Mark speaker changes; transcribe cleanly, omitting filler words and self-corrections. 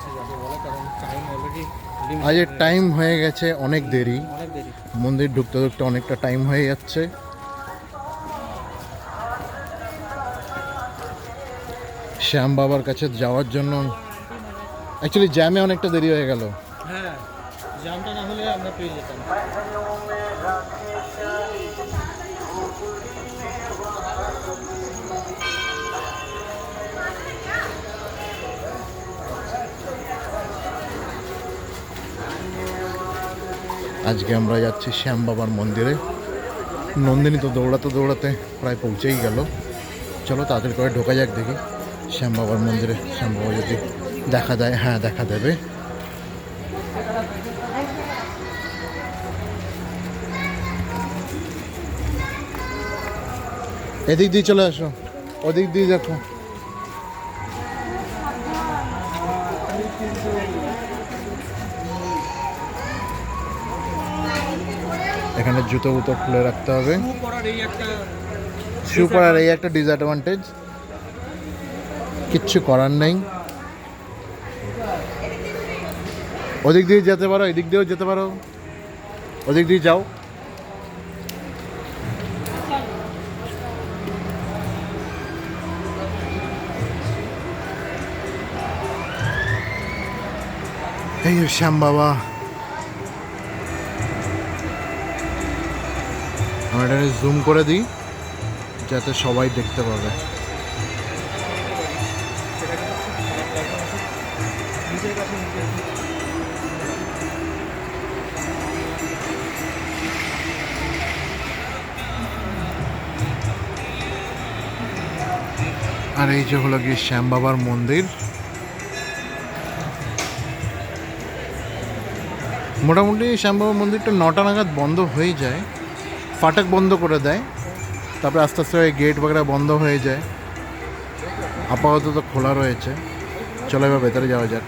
Speaker 1: যাচ্ছি যাকে বলে, কারণ টাইম অলরেডি
Speaker 2: আজ টাইম হয়ে গেছে, অনেক দেরি।
Speaker 1: অনেক দেরি।
Speaker 2: মন্দির ঢুকতে ঢুকতে অনেকটা টাইম হয়ে যাচ্ছে। শ্যাম বাবার কাছে যাওয়ার জন্য অ্যাকচুয়ালি জ্যামে অনেকটা দেরি হয়ে গেল।
Speaker 1: হ্যাঁ, জ্যামটা না হলে আমরা পেয়ে যেতাম।
Speaker 2: আজকে আমরা যাচ্ছি শ্যাম বাবার মন্দিরে। নন্দিনী তো দৌড়াতে দৌড়াতে প্রায় পৌঁছেই গেল। চলো তাড়াতাড়ি করে ঢোকা যাক, দেখি শ্যাম বাবার মন্দিরে শ্যাম বাবা যদি দেখা দেয়। হ্যাঁ, দেখা দেবে। এদিক দিয়ে চলে আসো, ওদিক দিয়ে দেখো। এখানে জুতো বুতো খুলে রাখতে হবে। শু পরার এই একটা ডিসঅ্যাডভান্টেজ, কিচ্ছু করার নেই। ওদিক দিয়ে যেতে পারো, এদিক দিয়েও যেতে পারো, ওদিক দিয়ে যাও। এই শ্যাম বাবা, আমি এটাকে জুম করে দিই যাতে সবাই দেখতে পাবে। আর এই যে হলো গিয়ে শ্যাম বাবার মন্দির। মোটামুটি শ্যাম বাবার মন্দিরটা 9টা নাগাদ বন্ধ হয়ে যায়, ফাটক বন্ধ করে দেয়, তারপরে আস্তে আস্তে গেট বাগেরা বন্ধ হয়ে যায়। আপাতত তো খোলা রয়েছে। চলো এবার ভেতরে যাওয়া যাক।